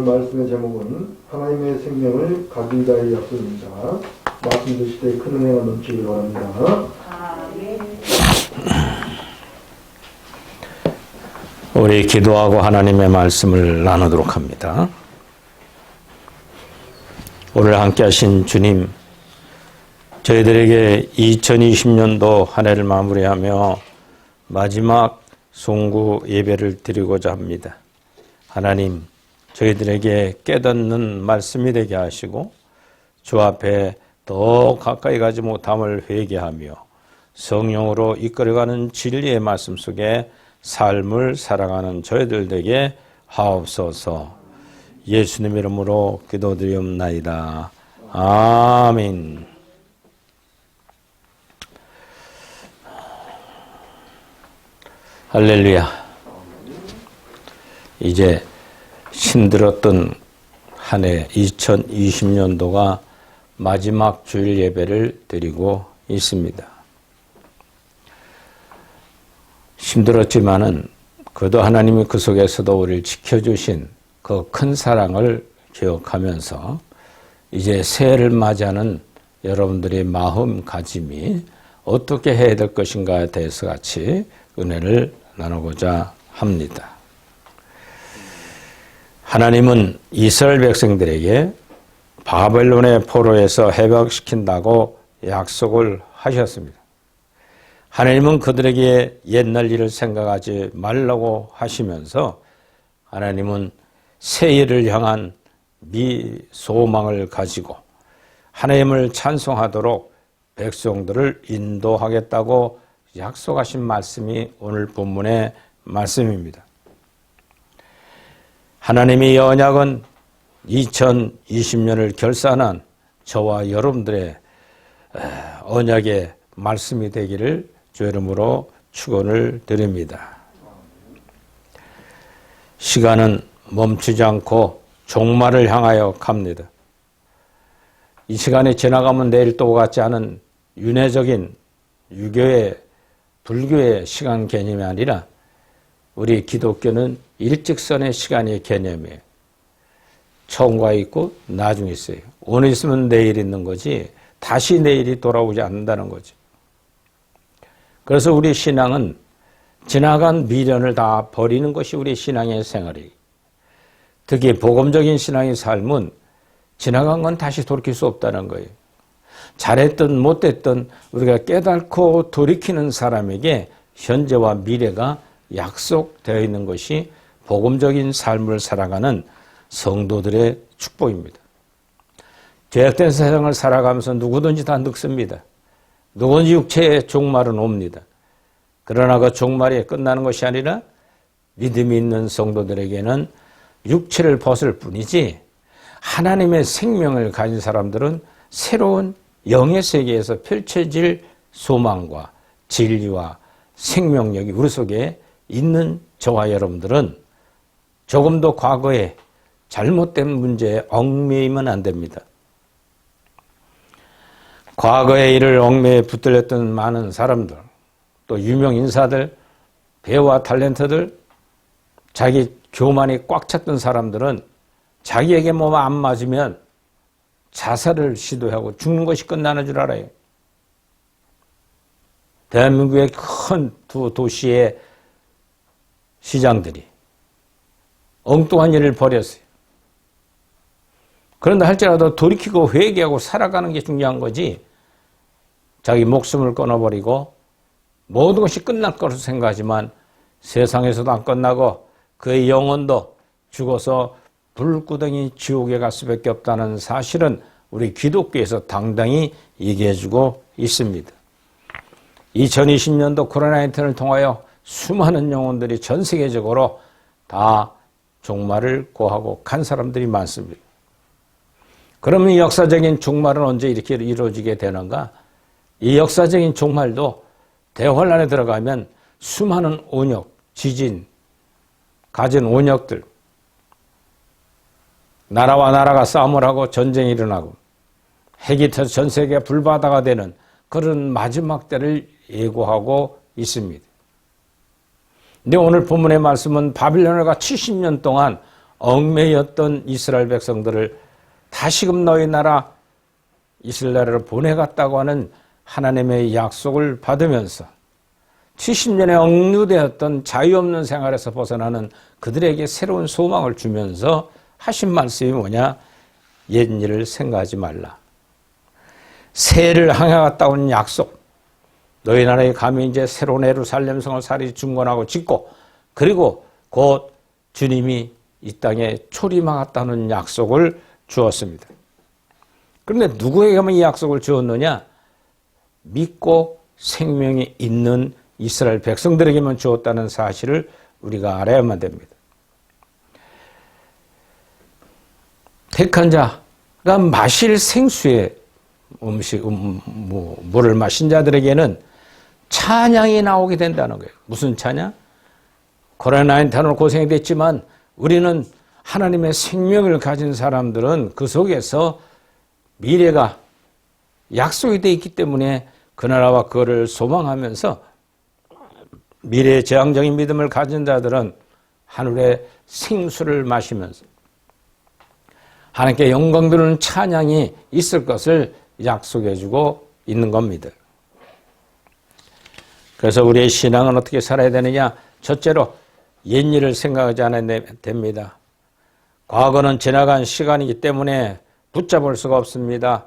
말씀의 제목은 하나님의 생명을 가진 자의 약속입니다. 말씀 드실 때 큰 은혜가 넘치길 바랍니다. 우리 기도하고 하나님의 말씀을 나누도록 합니다. 오늘 함께 하신 주님, 저희들에게 2020년도 한 해를 마무리하며 마지막 송구 예배를 드리고자 합니다. 하나님, 저희들에게 깨닫는 말씀이 되게 하시고 주 앞에 더 가까이 가지 못함을 회개하며 성령으로 이끌어가는 진리의 말씀 속에 삶을 살아가는 저희들 되게 하옵소서. 예수님 이름으로 기도드리옵나이다. 아멘. 할렐루야. 이제 힘들었던 한 해 2020년도가 마지막 주일 예배를 드리고 있습니다. 힘들었지만은 그래도 하나님이 그 속에서도 우리를 지켜주신 그 큰 사랑을 기억하면서 이제 새해를 맞이하는 여러분들의 마음가짐이 어떻게 해야 될 것인가에 대해서 같이 은혜를 나누고자 합니다. 하나님은 이스라엘 백성들에게 바벨론의 포로에서 해방시킨다고 약속을 하셨습니다. 하나님은 그들에게 옛날 일을 생각하지 말라고 하시면서 하나님은 새해를 향한 소망을 가지고 하나님을 찬송하도록 백성들을 인도하겠다고 약속하신 말씀이 오늘 본문의 말씀입니다. 하나님의 언약은 2020년을 결산한 저와 여러분들의 언약의 말씀이 되기를 주 이름으로 축원을 드립니다. 시간은 멈추지 않고 종말을 향하여 갑니다. 이 시간이 지나가면 내일 또 같지 않은 윤회적인 유교의 불교의 시간 개념이 아니라 우리 기독교는 일직선의 시간의 개념이에요. 처음과 있고 나중에 있어요. 오늘 있으면 내일 있는 거지 다시 내일이 돌아오지 않는다는 거지. 그래서 우리 신앙은 지나간 미련을 다 버리는 것이 우리 신앙의 생활이에요. 특히 복음적인 신앙의 삶은 지나간 건 다시 돌이킬 수 없다는 거예요. 잘했든 못했든 우리가 깨닫고 돌이키는 사람에게 현재와 미래가 약속되어 있는 것이 복음적인 삶을 살아가는 성도들의 축복입니다. 죄악된 세상을 살아가면서 누구든지 다 늙습니다. 누구든지 육체의 종말은 옵니다. 그러나 그 종말이 끝나는 것이 아니라 믿음이 있는 성도들에게는 육체를 벗을 뿐이지 하나님의 생명을 가진 사람들은 새로운 영의 세계에서 펼쳐질 소망과 진리와 생명력이 우리 속에 있는 저와 여러분들은 조금도 과거에 잘못된 문제에 얽매이면 안 됩니다. 과거의 일을 얽매에 붙들렸던 많은 사람들, 또 유명 인사들, 배우와 탤런트들, 자기 교만이 꽉 찼던 사람들은 자기에게 뭐 안 맞으면 자살을 시도하고 죽는 것이 끝나는 줄 알아요. 대한민국의 큰 두 도시의 시장들이 엉뚱한 일을 벌였어요. 그런데 할지라도 돌이키고 회개하고 살아가는 게 중요한 거지 자기 목숨을 끊어버리고 모든 것이 끝날 것으로 생각하지만 세상에서도 안 끝나고 그의 영혼도 죽어서 불구덩이 지옥에 갈 수밖에 없다는 사실은 우리 기독교에서 당당히 얘기해주고 있습니다. 2020년도 코로나19를 통하여 수많은 영혼들이 전 세계적으로 다 종말을 고하고 간 사람들이 많습니다. 그러면 이 역사적인 종말은 언제 이렇게 이루어지게 되는가? 이 역사적인 종말도 대환란에 들어가면 수많은 온역, 지진, 가진 온역들, 나라와 나라가 싸움을 하고 전쟁이 일어나고 핵이 터져 전 세계가 불바다가 되는 그런 마지막 때를 예고하고 있습니다. 근데 오늘 본문의 말씀은 바빌론을 가 70년 동안 얽매였던 이스라엘 백성들을 다시금 너희 나라 이스라엘을 보내갔다고 하는 하나님의 약속을 받으면서 70년에 억류되었던 자유 없는 생활에서 벗어나는 그들에게 새로운 소망을 주면서 하신 말씀이 뭐냐? 옛일을 생각하지 말라. 새해를 향해 갔다 온 약속. 너희 나라에 감히 이제 새로운 예루살렘 성을 살이 중건하고 짓고 그리고 곧 주님이 이 땅에 초림하겠다는 약속을 주었습니다. 그런데 누구에게만 이 약속을 주었느냐? 믿고 생명이 있는 이스라엘 백성들에게만 주었다는 사실을 우리가 알아야만 됩니다. 택한 자가 마실 생수의 물을 마신 자들에게는 찬양이 나오게 된다는 거예요. 무슨 찬양? 코로나19로 고생이 됐지만 우리는 하나님의 생명을 가진 사람들은 그 속에서 미래가 약속이 되어 있기 때문에 그 나라와 그거를 소망하면서 미래의 제왕적인 믿음을 가진 자들은 하늘의 생수를 마시면서 하나님께 영광 드리는 찬양이 있을 것을 약속해주고 있는 겁니다. 그래서 우리의 신앙은 어떻게 살아야 되느냐? 첫째로 옛일을 생각하지 않아야 됩니다. 과거는 지나간 시간이기 때문에 붙잡을 수가 없습니다.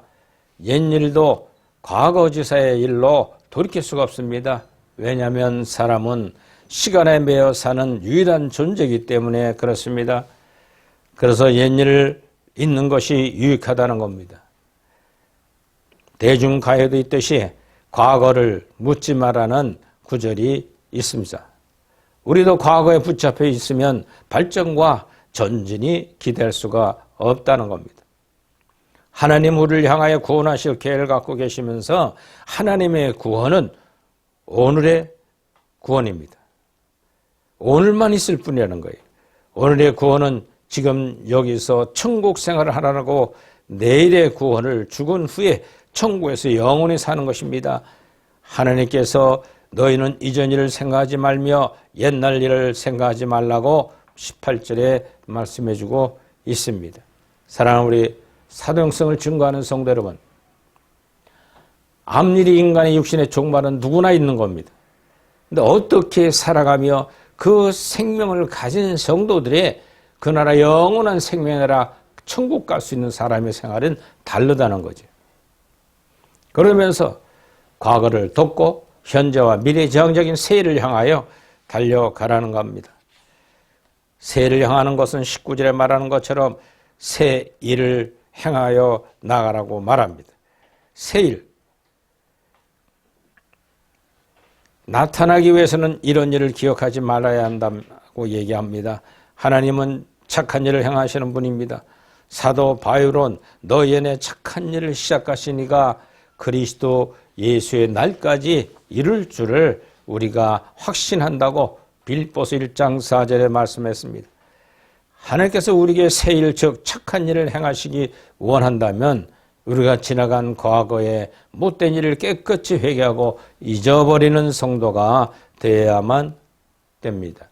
옛일도 과거지사의 일로 돌이킬 수가 없습니다. 왜냐하면 사람은 시간에 매여 사는 유일한 존재이기 때문에 그렇습니다. 그래서 옛일을 잊는 것이 유익하다는 겁니다. 대중가요도 있듯이 과거를 묻지 말라는 구절이 있습니다. 우리도 과거에 붙잡혀 있으면 발전과 전진이 기대할 수가 없다는 겁니다. 하나님 우리를 향하여 구원하실 계획을 갖고 계시면서 하나님의 구원은 오늘의 구원입니다. 오늘만 있을 뿐이라는 거예요. 오늘의 구원은 지금 여기서 천국 생활을 하라고 내일의 구원을 죽은 후에 천국에서 영원히 사는 것입니다. 하나님께서 너희는 이전 일을 생각하지 말며 옛날 일을 생각하지 말라고 18절에 말씀해주고 있습니다. 사랑하는 우리 사도행성을 증거하는 성도 여러분, 앞일이 인간의 육신의 종말은 누구나 있는 겁니다. 그런데 어떻게 살아가며 그 생명을 가진 성도들의 그 나라 영원한 생명이라 천국 갈 수 있는 사람의 생활은 다르다는 거죠. 그러면서 과거를 돕고 현재와 미래 지향적인 새해를 향하여 달려가라는 겁니다. 새해를 향하는 것은 19절에 말하는 것처럼 새 일을 행하여 나가라고 말합니다. 새 일. 나타나기 위해서는 이런 일을 기억하지 말아야 한다고 얘기합니다. 하나님은 착한 일을 행하시는 분입니다. 사도 바울은 너희 안에 착한 일을 시작하시니가 그리스도 예수의 날까지 이룰 줄을 우리가 확신한다고 빌립보서 1장 4절에 말씀했습니다. 하나님께서 우리에게 새 일, 즉 착한 일을 행하시기 원한다면 우리가 지나간 과거의 못된 일을 깨끗이 회개하고 잊어버리는 성도가 되어야만 됩니다.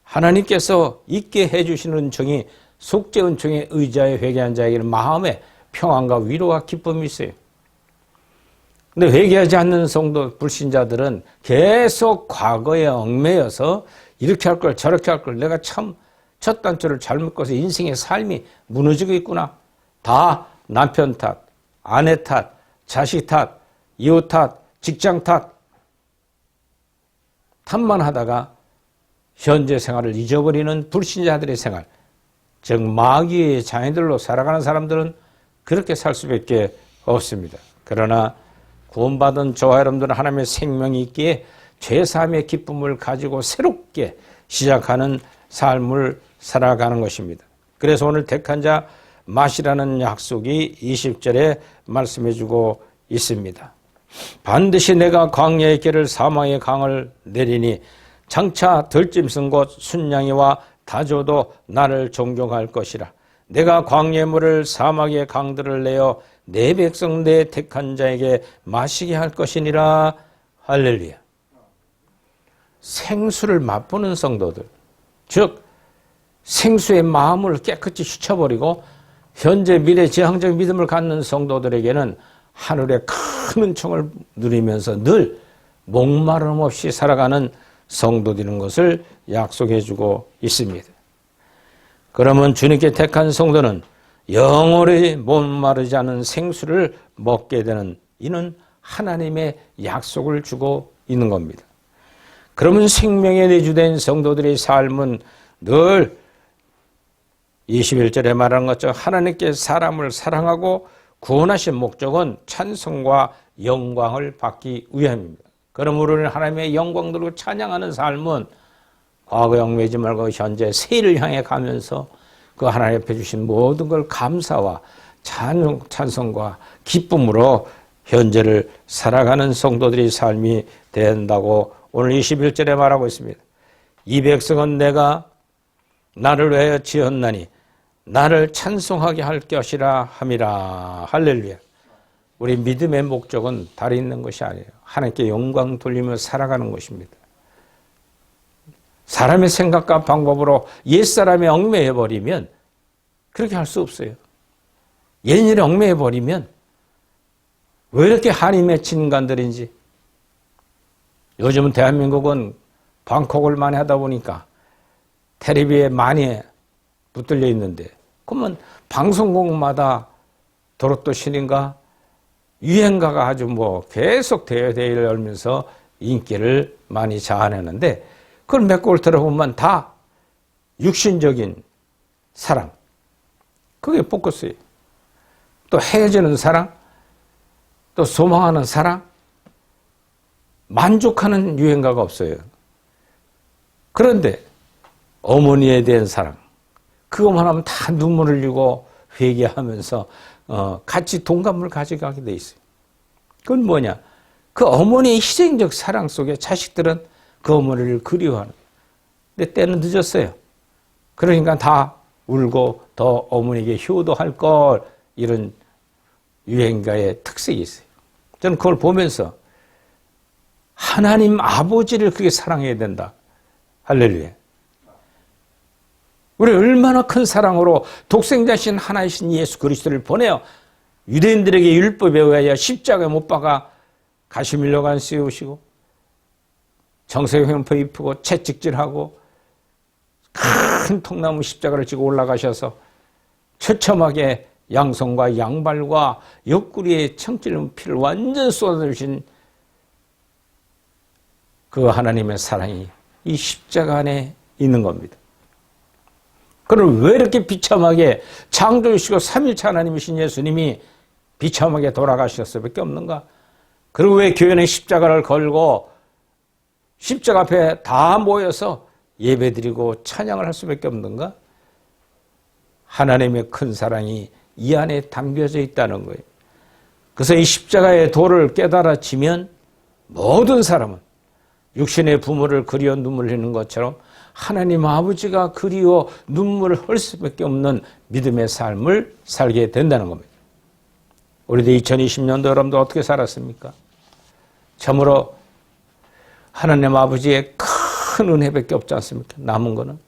하나님께서 있게 해주시는 은총이 속죄 은총에 의지하여 회개한 자에게는 마음의 평안과 위로와 기쁨이 있어요. 근데 회개하지 않는 성도 불신자들은 계속 과거에 얽매여서 이렇게 할 걸 저렇게 할 걸 내가 참 첫 단추를 잘못 꺼서 인생의 삶이 무너지고 있구나. 다 남편 탓, 아내 탓, 자식 탓, 이웃 탓, 직장 탓만 하다가 현재 생활을 잊어버리는 불신자들의 생활, 즉 마귀의 자녀들로 살아가는 사람들은 그렇게 살 수밖에 없습니다. 그러나 구원받은 저와 여러분들은 하나님의 생명이 있기에 죄사함의 기쁨을 가지고 새롭게 시작하는 삶을 살아가는 것입니다. 그래서 오늘 택한 자 마시라는 약속이 20절에 말씀해주고 있습니다. 반드시 내가 광야의 길을 사망의 강을 내리니 장차 들짐승 곧 순양이와 다조도 나를 존경할 것이라. 내가 광야의 물을 사막의 강들을 내어 내 백성 내 택한 자에게 마시게 할 것이니라. 할렐루야. 생수를 맛보는 성도들, 즉 생수의 마음을 깨끗이 씻어버리고 현재 미래 지향적 믿음을 갖는 성도들에게는 하늘의 큰 은총을 누리면서 늘 목마름 없이 살아가는 성도들인 것을 약속해주고 있습니다. 그러면 주님께 택한 성도는 영원히 목마르지 않은 생수를 먹게 되는 이는 하나님의 약속을 주고 있는 겁니다. 그러면 생명에 내주된 성도들의 삶은 늘 21절에 말하는 것처럼 하나님께 사람을 사랑하고 구원하신 목적은 찬송과 영광을 받기 위함입니다. 그러므로 우리는 하나님의 영광 들고 찬양하는 삶은 과거 얽매이지 말고 현재 새를 향해 가면서 그 하나님 앞에 주신 모든 걸 감사와 찬송과 기쁨으로 현재를 살아가는 성도들의 삶이 된다고 오늘 21절에 말하고 있습니다. 이 백성은 내가 나를 위하여 지었나니 나를 찬송하게 할 것이라 함이라. 할렐루야. 우리 믿음의 목적은 달에 있는 것이 아니에요. 하나님께 영광 돌리며 살아가는 것입니다. 사람의 생각과 방법으로 옛사람에 얽매여버리면 그렇게 할 수 없어요. 옛일에 얽매여버리면 왜 이렇게 한이 맺힌 인간들인지. 요즘은 대한민국은 방콕을 많이 하다 보니까 텔레비에 많이 붙들려 있는데 그러면 방송국마다 도로또 신인가 유행가가 아주 계속 대회를 열면서 인기를 많이 자아내는데 그걸 몇 곡을 들어보면 다 육신적인 사랑, 그게 포커스예요. 또 헤어지는 사랑, 또 소망하는 사랑, 만족하는 유행가가 없어요. 그런데 어머니에 대한 사랑, 그것만 하면 다 눈물을 흘리고 회개하면서 같이 동감을 가져가게 돼 있어요. 그건 뭐냐? 그 어머니의 희생적 사랑 속에 자식들은 그 어머니를 그리워하는. 근데 때는 늦었어요. 그러니까 다 울고 더 어머니에게 효도할 걸, 이런 유행가의 특색이 있어요. 저는 그걸 보면서 하나님 아버지를 그렇게 사랑해야 된다. 할렐루야. 우리 얼마나 큰 사랑으로 독생자신 하나이신 예수 그리스도를 보내어 유대인들에게 율법에 의하여 십자가에 못 박아 가시밀려간 씌우시고 정색횡포 입히고 채찍질하고 큰 통나무 십자가를 지고 올라가셔서 처참하게 양손과 양발과 옆구리에 청찔른 피를 완전 쏟아주신 그 하나님의 사랑이 이 십자가 안에 있는 겁니다. 그럼 왜 이렇게 비참하게 창조주시고 삼일차 하나님이신 예수님이 비참하게 돌아가셨을 수밖에 없는가? 그리고 왜 교회는 십자가를 걸고 십자가 앞에 다 모여서 예배드리고 찬양을 할 수밖에 없는가? 하나님의 큰 사랑이 이 안에 담겨져 있다는 거예요. 그래서 이 십자가의 도를 깨달아지면 모든 사람은 육신의 부모를 그리워 눈물 흘리는 것처럼 하나님 아버지가 그리워 눈물을 흘릴 수밖에 없는 믿음의 삶을 살게 된다는 겁니다. 우리도 2020년도 여러분들 어떻게 살았습니까? 참으로 하나님 아버지의 큰 은혜밖에 없지 않습니까? 남은 거는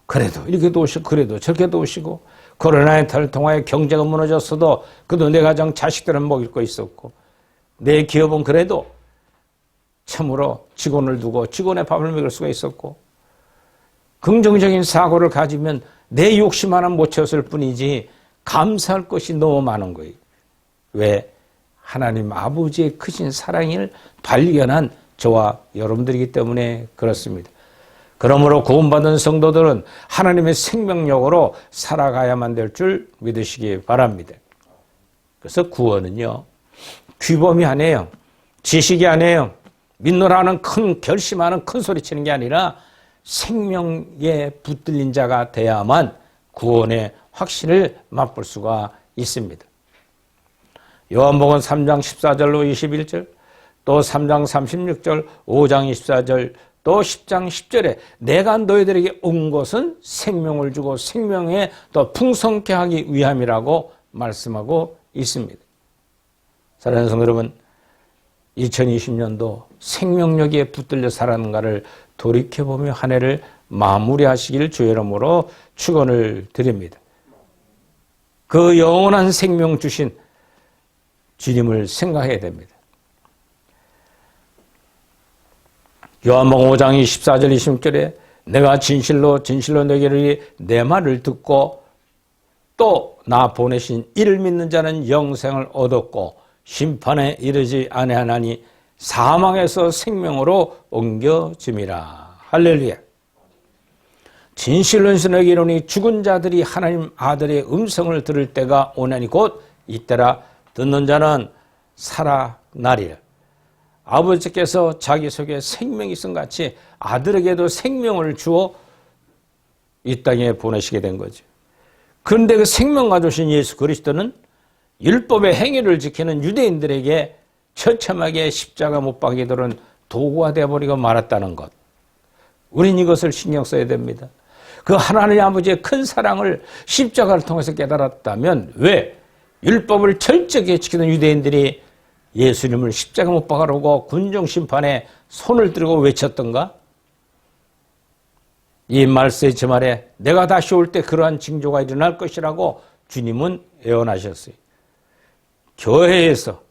그래도 이렇게도 오시고 그래도 저렇게도 오시고 코로나의 탈을 통하여 경제가 무너졌어도 그래도 내 가정 자식들은 먹일 거 있었고 내 기업은 그래도 참으로 직원을 두고 직원의 밥을 먹일 수가 있었고 긍정적인 사고를 가지면 내 욕심 하나 못 채웠을 뿐이지 감사할 것이 너무 많은 거예요. 왜? 하나님 아버지의 크신 사랑을 발견한 저와 여러분들이기 때문에 그렇습니다. 그러므로 구원받은 성도들은 하나님의 생명력으로 살아가야만 될 줄 믿으시기 바랍니다. 그래서 구원은요, 규범이 아니에요. 지식이 아니에요. 믿노라는 큰 결심하는 큰 소리 치는 게 아니라 생명에 붙들린 자가 돼야만 구원의 확신을 맛볼 수가 있습니다. 요한복음 3장 14절로 21절, 또 3장 36절, 5장 24절, 또 10장 10절에 내가 너희들에게 온 것은 생명을 주고 생명에 더 풍성케 하기 위함이라고 말씀하고 있습니다. 사랑하는 성도 여러분, 2020년도 생명력에 붙들려 살았는가를 돌이켜보며 한 해를 마무리하시길 주의 이름으로 축원을 드립니다. 그 영원한 생명 주신 주님을 생각해야 됩니다. 요한복음 5장 24절 26절에 내가 진실로 너에게 이르리 내 말을 듣고 또 나 보내신 이를 믿는 자는 영생을 얻었고 심판에 이르지 아니하나니 사망에서 생명으로 옮겨짐이라. 할렐루야. 진실로 너에게 이르니 죽은 자들이 하나님 아들의 음성을 들을 때가 오나니 곧 이때라. 듣는 자는 살아나리라. 아버지께서 자기 속에 생명이 있음 같이 아들에게도 생명을 주어 이 땅에 보내시게 된 거죠. 그런데 그 생명 가져오신 예수 그리스도는 율법의 행위를 지키는 유대인들에게 처참하게 십자가 못 박게 되는 도구가 되어버리고 말았다는 것. 우린 이것을 신경 써야 됩니다. 그 하나님 아버지의 큰 사랑을 십자가를 통해서 깨달았다면 왜 율법을 철저하게 지키는 유대인들이 예수님을 십자가 못 박아라고 군중심판에 손을 들고 외쳤던가? 이 말세의 주말에 내가 다시 올 때 그러한 징조가 일어날 것이라고 주님은 예언하셨어요. 교회에서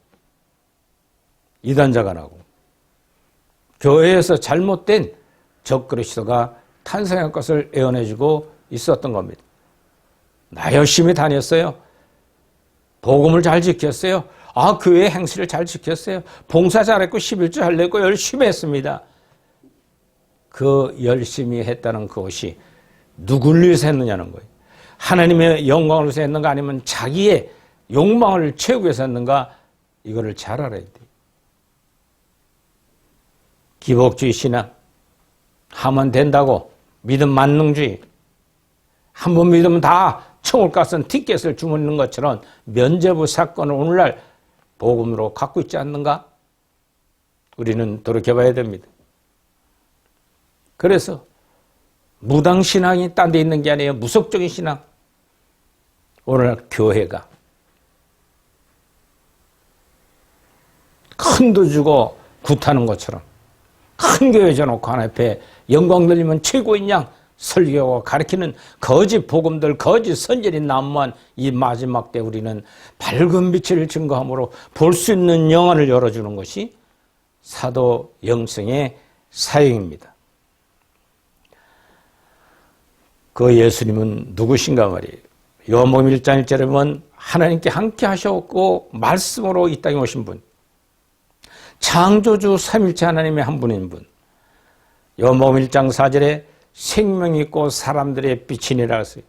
이단자가 나고 교회에서 잘못된 적그리스도가 탄생할 것을 예언해주고 있었던 겁니다. 나 열심히 다녔어요. 복음을 잘 지켰어요. 교회 행실을 잘 지켰어요. 봉사 잘했고 11조 잘 냈고 열심히 했습니다. 그 열심히 했다는 그것이 누굴 위해서 했느냐는 거예요. 하나님의 영광을 위해서 했는가 아니면 자기의 욕망을 채우기 위해서 했는가, 이거를 잘 알아야 돼요. 기복주의 신앙 하면 된다고 믿음 만능주의, 한 번 믿으면 다 천국 가서 티켓을 주무는 것처럼 면죄부 사건을 오늘날 복음으로 갖고 있지 않는가? 우리는 돌이켜봐야 됩니다. 그래서 무당신앙이 딴 데 있는 게 아니에요. 무속적인 신앙. 오늘 교회가 큰 돈 주고 굿하는 것처럼 큰 교회 져놓고 하나 옆에 영광 들리면 최고인 양 설교하고 가르치는 거짓 복음들, 거짓 선전이 난무한 이 마지막 때 우리는 밝은 빛을 증거함으로 볼 수 있는 영안을 열어주는 것이 사도 영성의 사역입니다. 그 예수님은 누구신가 말이에요. 요한복음 1장 1절에 보면 하나님께 함께 하셨고 말씀으로 이 땅에 오신 분, 창조주 삼일체 하나님의 한 분인 분. 요한복음 1장 4절에 생명이 있고 사람들의 빛이니라 했어요.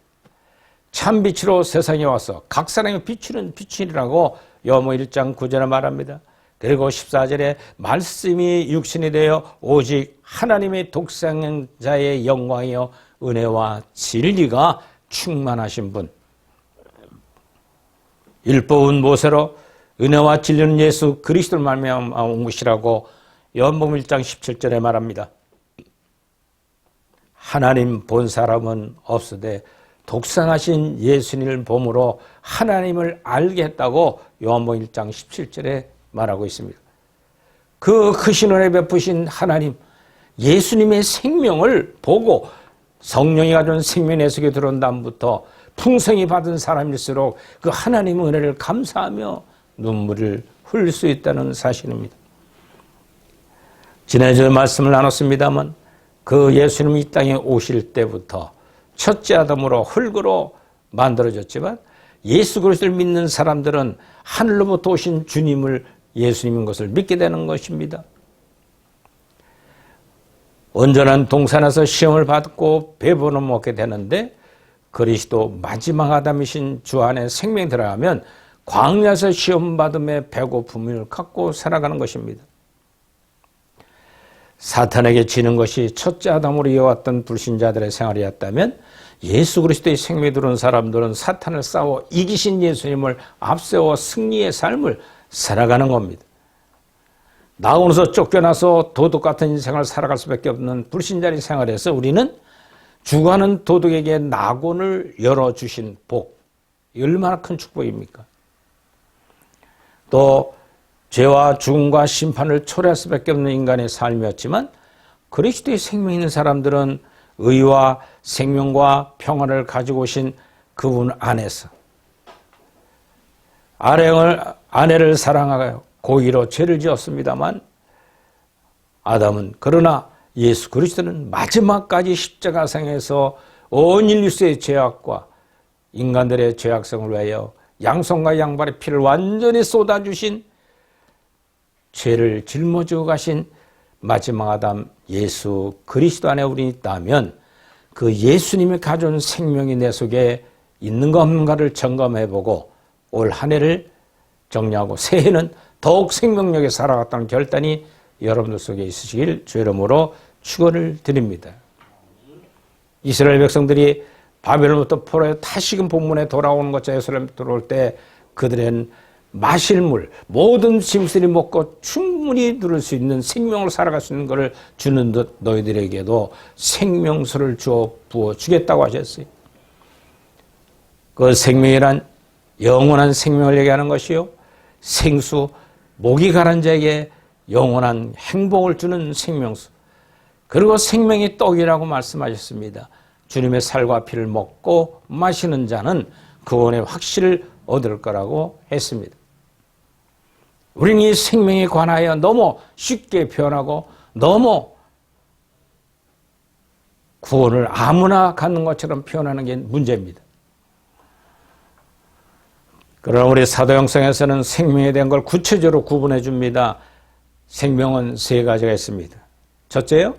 참 빛으로 세상에 와서 각 사람의 비추는 빛이라고 요한복음 1장 9절에 말합니다. 그리고 14절에 말씀이 육신이 되어 오직 하나님의 독생자의 영광이요 은혜와 진리가 충만하신 분. 율법은 모세로 은혜와 진리는 예수 그리스도를 말미암아 온 것이라고 요한복음 1장 17절에 말합니다. 하나님 본 사람은 없으되 독생하신 예수님을 봄으로 하나님을 알게 했다고 요한복음 1장 17절에 말하고 있습니다. 그 크신 은혜 베푸신 하나님, 예수님의 생명을 보고 성령이 가져온 생명 내 속에 들어온 다음부터 풍성히 받은 사람일수록 그 하나님의 은혜를 감사하며 눈물을 흘릴 수 있다는 사실입니다. 지난주에 말씀을 나눴습니다만 그 예수님이 이 땅에 오실 때부터 첫째 아담으로 흙으로 만들어졌지만 예수 그리스도를 믿는 사람들은 하늘로부터 오신 주님을 예수님인 것을 믿게 되는 것입니다. 온전한 동산에서 시험을 받고 배부름 먹게 되는데 그리스도 마지막 아담이신 주 안에 생명이 들어가면 광야에서 시험 받음에 배고픔을 갖고 살아가는 것입니다. 사탄에게 지는 것이 첫째 아담으로 이어왔던 불신자들의 생활이었다면 예수 그리스도의 생명이 들어온 사람들은 사탄을 싸워 이기신 예수님을 앞세워 승리의 삶을 살아가는 겁니다. 나오면서 쫓겨나서 도둑 같은 인생을 살아갈 수밖에 없는 불신자의 생활에서 우리는 죽어가는 도둑에게 낙원을 열어주신 복, 얼마나 큰 축복입니까? 또 죄와 죽음과 심판을 초래할 수밖에 없는 인간의 삶이었지만 그리스도의 생명이 있는 사람들은 의와 생명과 평화를 가지고 오신 그분 안에서 아내를 사랑하여 고의로 죄를 지었습니다만 아담은 그러나 예수 그리스도는 마지막까지 십자가상에서 온 인류의 죄악과 인간들의 죄악성을 위하여 양손과 양발의 피를 완전히 쏟아주신 죄를 짊어지고 가신 마지막 아담 예수 그리스도 안에 우리 있다면 그 예수님이 가져온 생명이 내 속에 있는가 없는가를 점검해보고 올 한 해를 정리하고 새해는 더욱 생명력에 살아갔다는 결단이 여러분들 속에 있으시길 주의 이름으로 축원을 드립니다. 이스라엘 백성들이 바벨론부터 포로에 다시금 본문에 돌아오는 것처럼 예루살렘 들어올 때 그들은 마실 물, 모든 짐승이 먹고 충분히 누릴 수 있는 생명을 살아갈 수 있는 것을 주는 듯 너희들에게도 생명수를 부어 주겠다고 하셨어요. 그 생명이란 영원한 생명을 얘기하는 것이요, 생수, 목이 가란 자에게 영원한 행복을 주는 생명수, 그리고 생명의 떡이라고 말씀하셨습니다. 주님의 살과 피를 먹고 마시는 자는 구원의 확실을 얻을 거라고 했습니다. 우리는 이 생명에 관하여 너무 쉽게 표현하고 너무 구원을 아무나 갖는 것처럼 표현하는 게 문제입니다. 그러나 우리 사도행성에서는 생명에 대한 걸 구체적으로 구분해 줍니다. 생명은 세 가지가 있습니다. 첫째요,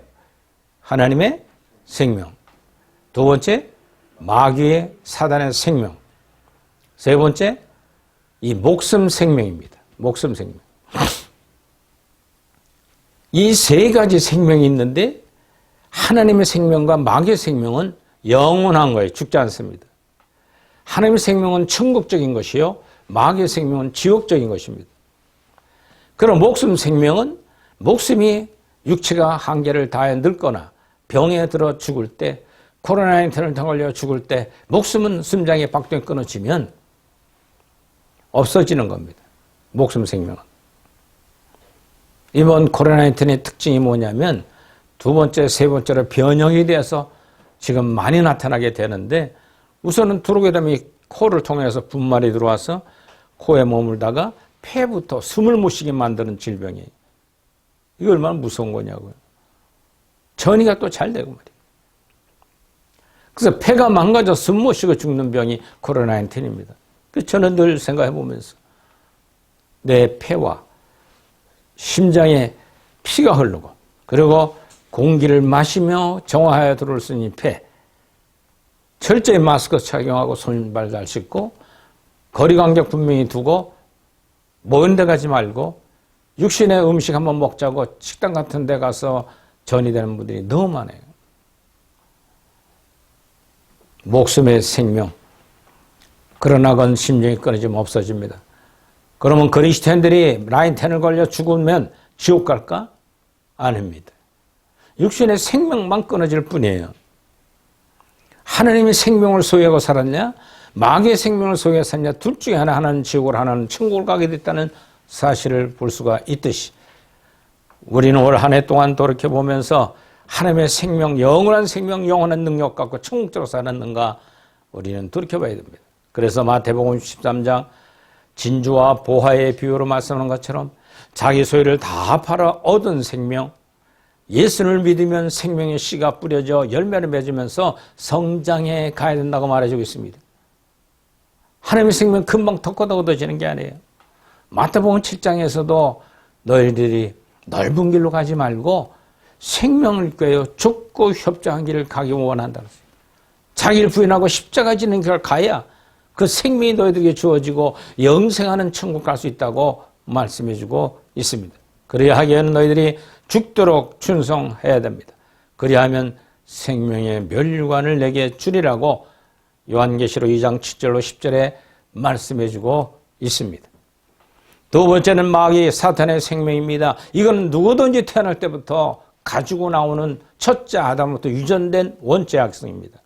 하나님의 생명. 두 번째, 마귀의 사단의 생명. 세 번째, 이 목숨 생명입니다. 목숨 생명. 이 세 가지 생명이 있는데 하나님의 생명과 마귀의 생명은 영원한 거예요. 죽지 않습니다. 하나님의 생명은 천국적인 것이요, 마귀의 생명은 지옥적인 것입니다. 그럼 목숨 생명은 목숨이 육체가 한계를 다해 늙거나 병에 들어 죽을 때, 코로나19를 걸려 죽을 때 목숨은 심장의 박동이 끊어지면 없어지는 겁니다. 목숨 생명은. 이번 코로나19의 특징이 뭐냐면 두 번째, 세 번째로 변형이 돼서 지금 많이 나타나게 되는데, 우선은 들어오게 되면 코를 통해서 분말이 들어와서 코에 머물다가 폐부터 숨을 못 쉬게 만드는 질병이에요. 이게 얼마나 무서운 거냐고요. 전이가 또 잘 되고 말이에요. 그래서 폐가 망가져 숨 못 쉬고 죽는 병이 코로나19입니다. 그래서 저는 늘 생각해 보면서 내 폐와 심장에 피가 흐르고 그리고 공기를 마시며 정화하여 들어올 수 있는 폐, 철저히 마스크 착용하고 손발 잘 씻고 거리간격 분명히 두고 먼 데 가지 말고 육신의 음식 한번 먹자고 식당 같은 데 가서 전이 되는 분들이 너무 많아요. 목숨의 생명. 그러나 건 심정이 끊어지면 없어집니다. 그러면 그리스도인들이 라인10을 걸려 죽으면 지옥 갈까? 아닙니다. 육신의 생명만 끊어질 뿐이에요. 하나님의 생명을 소유하고 살았냐? 마귀의 생명을 소유하고 살았냐? 둘 중에 하나는 지옥을, 하나는 천국을 가게 됐다는 사실을 볼 수가 있듯이 우리는 올 한 해 동안 돌이켜보면서 하나님의 생명, 영원한 생명, 영원한 능력 갖고 천국적으로 살았는가 우리는 돌이켜봐야 됩니다. 그래서 마태복음 13장 진주와 보화의 비유로 말씀하는 것처럼 자기 소유를 다 팔아 얻은 생명, 예수를 믿으면 생명의 씨가 뿌려져 열매를 맺으면서 성장해 가야 된다고 말해주고 있습니다. 하나님의 생명 금방 덕거덕 얻어지는 게 아니에요. 마태복음 7장에서도 너희들이 넓은 길로 가지 말고 생명을 꾀어 좁고 협착한 길을 가기 원한다. 자기를 부인하고 십자가 지는 길을 가야 그 생명이 너희들에게 주어지고 영생하는 천국 갈 수 있다고 말씀해주고 있습니다. 그래야 하기에는 너희들이 죽도록 충성해야 됩니다. 그리하면 생명의 멸류관을 내게 주리라고 요한계시록 2장 7절로 10절에 말씀해주고 있습니다. 두 번째는 마귀 사탄의 생명입니다. 이건 누구든지 태어날 때부터 가지고 나오는 첫째 아담부터 유전된 원죄 악성입니다.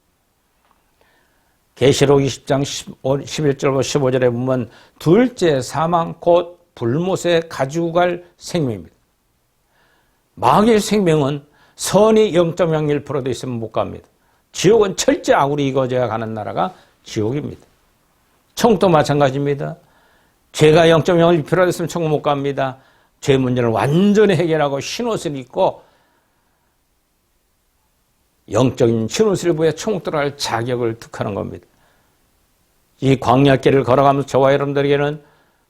계시록 20장 11절로 15절에 보면 둘째 사망 곧 불못에 가지고 갈 생명입니다. 마귀의 생명은 선이 0.01%도 있으면 못 갑니다. 지옥은 철저히 악으로 이루어져야 가는 나라가 지옥입니다. 천국도 마찬가지입니다. 죄가 0.01% 있으면 천국 못 갑니다. 죄 문제를 완전히 해결하고 흰옷을 입고 영적인 흰옷을 입어야 천국 들어갈 자격을 득하는 겁니다. 이 광야길을 걸어가면서 저와 여러분들에게는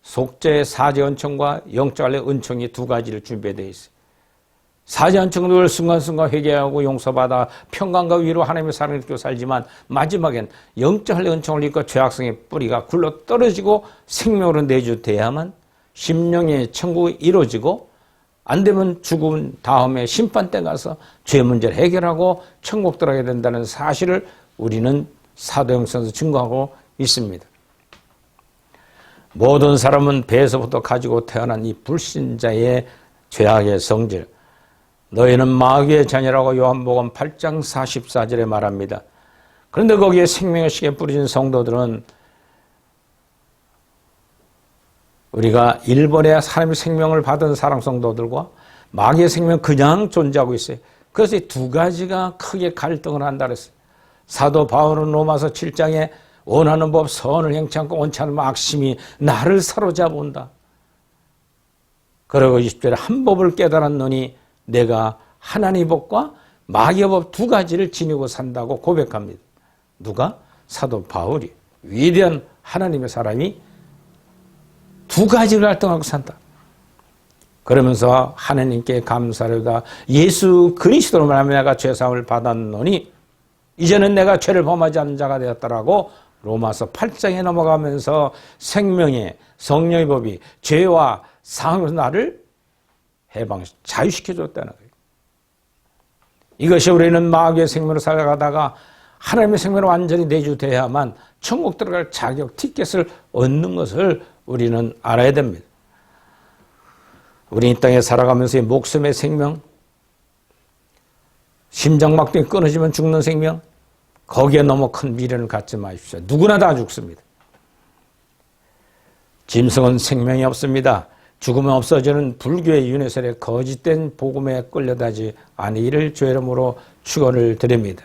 속죄 사제 은총과 영적 할례 은총이 두 가지를 준비되어 있어요. 사제 은총을 순간순간 회개하고 용서받아 평강과 위로 하나님의 사랑을 느끼고 살지만 마지막엔 영적 할례 은총을 입고 죄악성의 뿌리가 굴러 떨어지고 생명으로 내주돼야만 심령의 천국이 이루어지고 안 되면 죽은 다음에 심판대 가서 죄 문제를 해결하고 천국 들어가게 된다는 사실을 우리는 사도행전에서 증거하고 있습니다. 모든 사람은 배에서부터 가지고 태어난 이 불신자의 죄악의 성질, 너희는 마귀의 자녀라고 요한복음 8장 44절에 말합니다. 그런데 거기에 생명의 씨에 뿌려진 성도들은 우리가 일본의 하나님의 생명을 받은 사랑 성도들과 마귀의 생명 그냥 존재하고 있어요. 그래서 이 두 가지가 크게 갈등을 한다 그랬어요. 사도 바울은 로마서 7장에 원하는 법 선을 행치 않고 원치 않으면 악심이 나를 사로잡은다. 그리고 20절에 한 법을 깨달았노니 내가 하나님의 법과 마귀의 법 두 가지를 지니고 산다고 고백합니다. 누가? 사도 바울이. 위대한 하나님의 사람이 두 가지를 갈등하고 산다. 그러면서 하나님께 감사를 다 예수 그리스도로 말하면 내가 죄사함을 받았노니 이제는 내가 죄를 범하지 않는 자가 되었다라고 로마서 8장에 넘어가면서 생명의 성령의 법이 죄와 사함에서 나를 자유시켜줬다는 거예요. 이것이 우리는 마귀의 생명으로 살아가다가 하나님의 생명으로 완전히 내주돼야만 천국 들어갈 자격, 티켓을 얻는 것을 우리는 알아야 됩니다. 우리 이 땅에 살아가면서 목숨의 생명, 심장막등이 끊어지면 죽는 생명, 거기에 너무 큰 미련을 갖지 마십시오. 누구나 다 죽습니다. 짐승은 생명이 없습니다. 죽으면 없어지는 불교의 유네설의 거짓된 복음에 끌려다지 아니기를 주의 이름으로 축원을 드립니다.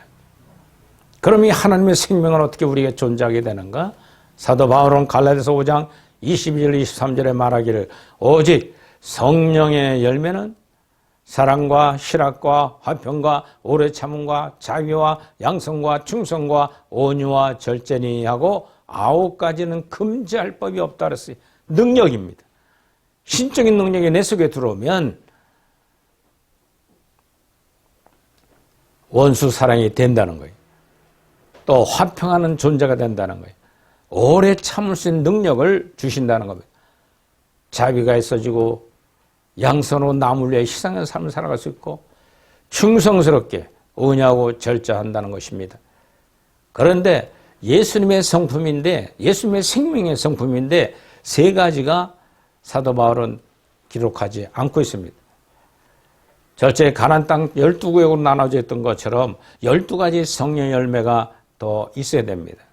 그럼 이 하나님의 생명은 어떻게 우리에게 존재하게 되는가? 사도 바울은 갈라디아서 5장 22절 23절에 말하기를 오직 성령의 열매는 사랑과 실학과 화평과 오래 참음과 자비와 양성과 충성과 온유와 절제니 하고 9가지는 금지할 법이 없다 그랬어요. 능력입니다. 신적인 능력이 내 속에 들어오면 원수 사랑이 된다는 거예요. 또 화평하는 존재가 된다는 거예요. 오래 참을 수 있는 능력을 주신다는 겁니다. 자비가 있어지고 양선으로 남을 위해 희생하는 삶을 살아갈 수 있고 충성스럽게 온유하고 절제한다는 것입니다. 그런데 예수님의 성품인데 예수님의 생명의 성품인데 세 가지가 사도 바울은 기록하지 않고 있습니다. 절제 가나안 땅 12구역으로 나눠져 있던 것처럼 12가지 성령 열매가 더 있어야 됩니다.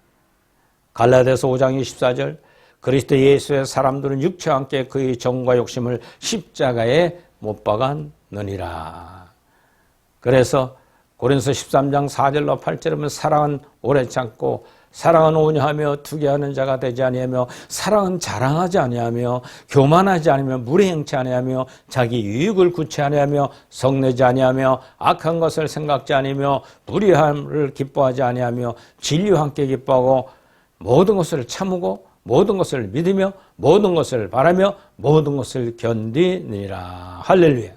갈라디아서 5장 24절 그리스도 예수의 사람들은 육체와 함께 그의 정과 욕심을 십자가에 못 박았느니라. 그래서 고린도서 13장 4절로 8절에 보면 사랑은 오래 참고 사랑은 온유하며 투기하는 자가 되지 아니하며 사랑은 자랑하지 아니하며 교만하지 아니하며 무례행치 아니하며 자기 유익을 구치 아니하며 성내지 아니하며 악한 것을 생각지 아니하며 불의함을 기뻐하지 아니하며 진리와 함께 기뻐하고 모든 것을 참고 모든 것을 믿으며 모든 것을 바라며 모든 것을 견디니라. 할렐루야.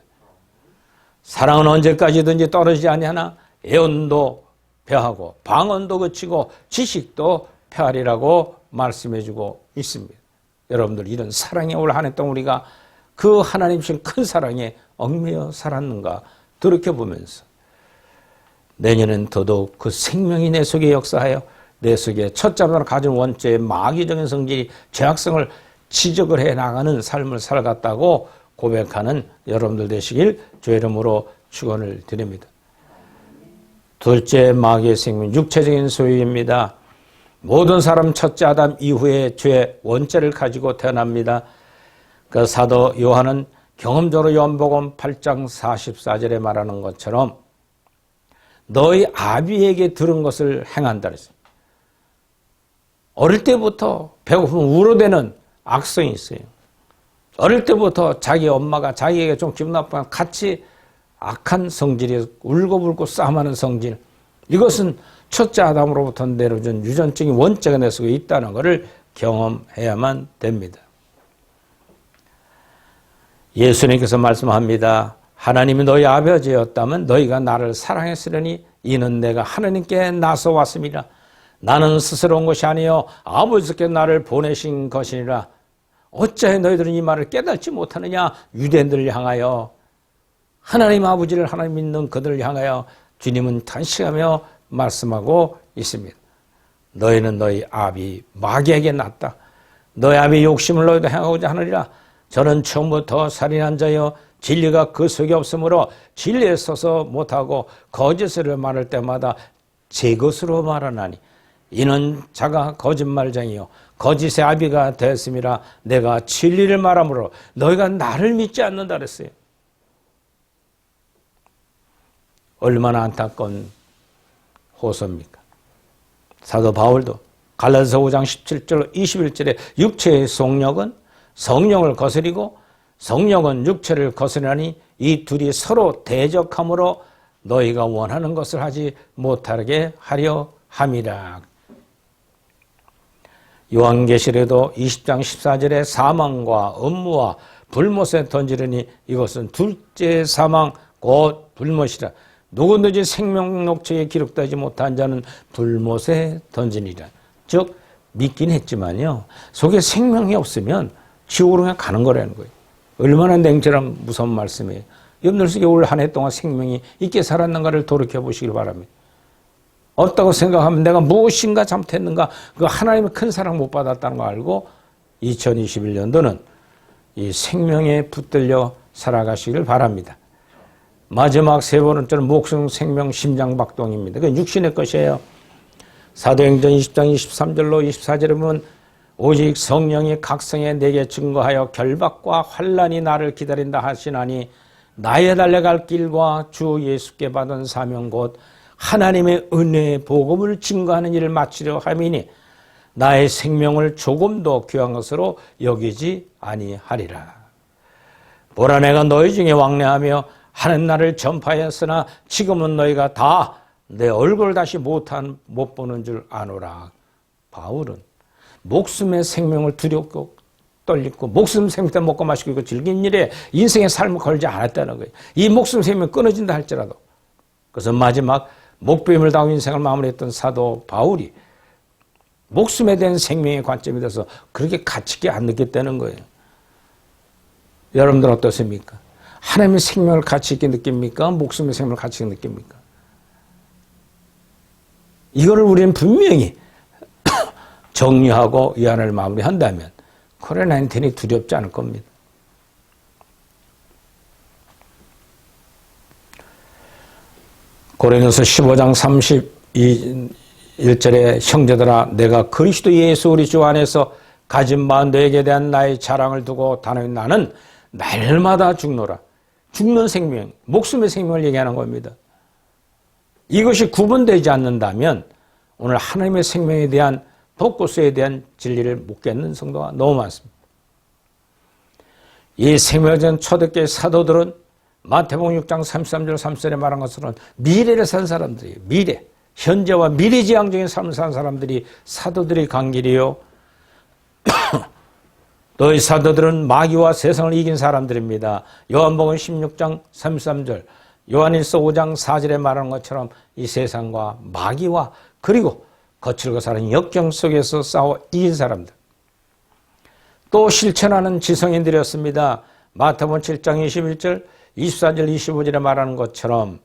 사랑은 언제까지든지 떨어지지 아니하나 애원도 벼하고 방언도 그치고 지식도 펴하리라고 말씀해주고 있습니다. 여러분들 이런 사랑에 올 한 해 동안 우리가 그 하나님 주신 큰 사랑에 얽매여 살았는가 돌이켜보면서 내년엔 더더욱 그 생명이 내 속에 역사하여 내 속에 첫자로 가진 원죄의 마귀적인 성질이 죄악성을 지적을 해나가는 삶을 살아갔다고 고백하는 여러분들 되시길 주의 이름으로 축원을 드립니다. 둘째 마귀의 생명, 육체적인 소유입니다. 모든 사람 첫째 아담 이후에 죄 원죄를 가지고 태어납니다. 그 사도 요한은 경험적으로 요한복음 8장 44절에 말하는 것처럼 너희 아비에게 들은 것을 행한다 그랬어요. 어릴 때부터 배고프면 울어대는 악성이 있어요. 어릴 때부터 자기 엄마가 자기에게 좀 기분 나쁘면 같이 악한 성질이 울고불고 싸움하는 성질, 이것은 첫째 아담으로부터 내려준 유전적인 원죄가 내 속에 있다는 것을 경험해야만 됩니다. 예수님께서 말씀합니다. 하나님이 너희 아버지였다면 너희가 나를 사랑했으려니 이는 내가 하나님께 나서 왔습니다. 나는 스스로 온 것이 아니요 아버지께 나를 보내신 것이니라. 어찌하여 너희들은 이 말을 깨닫지 못하느냐. 유대인들을 향하여, 하나님 아버지를 하나님 믿는 그들을 향하여 주님은 단식하며 말씀하고 있습니다. 너희는 너희 아비 마귀에게 났다. 너희 아비의 욕심을 너희도 행하고자 하느니라. 저는 처음부터 살인한 자여 진리가 그 속에 없으므로 진리에 서서 못하고 거짓을 말할 때마다 제 것으로 말하나니 이는 자가 거짓말쟁이요 거짓의 아비가 되었음이라. 내가 진리를 말하므로 너희가 나를 믿지 않는다 그랬어요. 얼마나 안타까운 호소입니까? 사도 바울도 갈라디아서 5장 17절 21절에 육체의 속력은 성령을 거스리고 성령은 육체를 거스르니 이 둘이 서로 대적함으로 너희가 원하는 것을 하지 못하게 하려 함이라. 요한계시록에도 20장 14절에 사망과 음모와 불못에 던지려니 이것은 둘째 사망 곧 불못이라. 누구든지 생명록책에 기록되지 못한 자는 불못에 던지니라. 즉 믿긴 했지만요 속에 생명이 없으면 지옥으로 그냥 가는 거라는 거예요. 얼마나 냉철한 무서운 말씀이에요. 여러분들 속에 올 한 해 동안 생명이 있게 살았는가를 돌이켜 보시길 바랍니다. 없다고 생각하면 내가 무엇인가 잘못했는가, 그 하나님의 큰 사랑 못 받았다는 거 알고 2021년도는 이 생명에 붙들려 살아가시길 바랍니다. 마지막 세 번째는 목숨, 생명, 심장박동입니다. 그건 육신의 것이에요. 사도행전 20장 23절로 24절에 보면 오직 성령이 각성에 내게 증거하여 결박과 환난이 나를 기다린다 하시나니 나의 달려갈 길과 주 예수께 받은 사명 곧 하나님의 은혜의 복음을 증거하는 일을 마치려 함이니 나의 생명을 조금도 귀한 것으로 여기지 아니하리라. 보라 내가 너희 중에 왕래하며 하는 날을 전파하였으나 지금은 너희가 다 내 얼굴을 다시 못 보는 줄 아노라. 바울은 목숨의 생명을 두렵고 떨리고 목숨 생명 때 먹고 마시고 즐긴 일에 인생의 삶을 걸지 않았다는 거예요. 이 목숨 생명이 끊어진다 할지라도. 그래서 마지막 목배임을 당하고 인생을 마무리했던 사도 바울이 목숨에 대한 생명의 관점에 대해서 그렇게 가치 있게 안 느꼈다는 거예요. 여러분들 어떻습니까? 하나님의 생명을 가치 있게 느낍니까? 목숨의 생명을 가치 있게 느낍니까? 이거를 우리는 분명히 정리하고 이 안을 마무리한다면 코로나19이 두렵지 않을 겁니다. 고린도서 15장 31절에 형제들아 내가 그리스도 예수 우리 주 안에서 가진 바 너에게 대한 나의 자랑을 두고 단호히 나는 날마다 죽노라. 죽는 생명, 목숨의 생명을 얘기하는 겁니다. 이것이 구분되지 않는다면 오늘 하나님의 생명에 대한 복고스에 대한 진리를 못 깨닫는 성도가 너무 많습니다. 이 생명을 전 초대교회 사도들은 마태복음 6장 33절 3절에 말한 것처럼 미래를 산 사람들이에요. 미래, 현재와 미래지향적인 삶을 산 사람들이 사도들의 관계이요. 너희 사도들은 마귀와 세상을 이긴 사람들입니다. 요한복음 16장 33절, 요한일서 5장 4절에 말하는 것처럼 이 세상과 마귀와 그리고 거칠고 사는 역경 속에서 싸워 이긴 사람들. 또 실천하는 지성인들이었습니다. 마태복음 7장 21절, 24절, 25절에 말하는 것처럼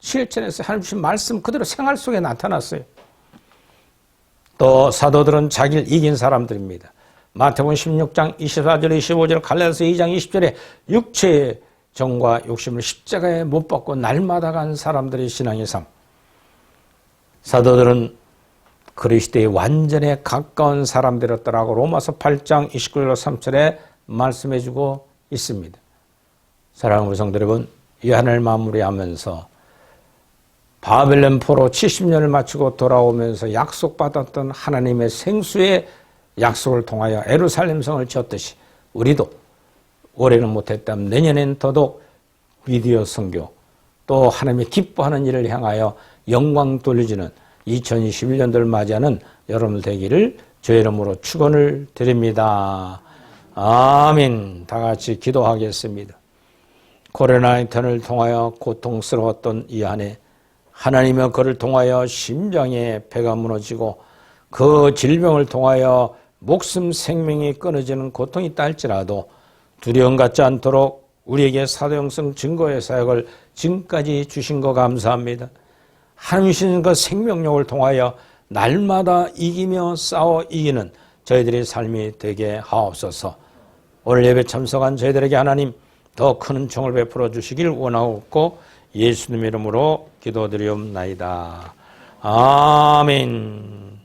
실천해서 하나님 주신 말씀 그대로 생활 속에 나타났어요. 또 사도들은 자기를 이긴 사람들입니다. 마태복음 16장 24절, 25절, 갈라디아서 2장 20절에 육체의 정과 욕심을 십자가에 못 박고 날마다 간 사람들의 신앙의 삶. 사도들은 그리스도의 완전에 가까운 사람들이었더라고 로마서 8장 29절 3절에 말씀해주고 있습니다. 사랑하는 우리 성도 여러분, 이 한 해를 마무리하면서 바벨론 포로 70년을 마치고 돌아오면서 약속받았던 하나님의 생수의 약속을 통하여 예루살렘 성을 지었듯이 우리도 올해는 못했다면 내년엔 더더욱 비디오 선교 또 하나님이 기뻐하는 일을 향하여 영광 돌려주는 2021년도를 맞이하는 여러분들 되기를 주의 이름으로 축원을 드립니다. 아멘. 다 같이 기도하겠습니다. 코로나19를 통하여 고통스러웠던 이 한 해 하나님은 그를 통하여 심장에 배가 무너지고 그 질병을 통하여 목숨 생명이 끊어지는 고통이 있다 할지라도 두려움 갖지 않도록 우리에게 사도행성 증거의 사역을 지금까지 주신 거 감사합니다. 하나님 주신 그 생명력을 통하여 날마다 이기며 싸워 이기는 저희들의 삶이 되게 하옵소서. 오늘 예배 참석한 저희들에게 하나님 더 큰 은총을 베풀어 주시길 원하옵고 예수님 이름으로 기도드리옵나이다. 아멘.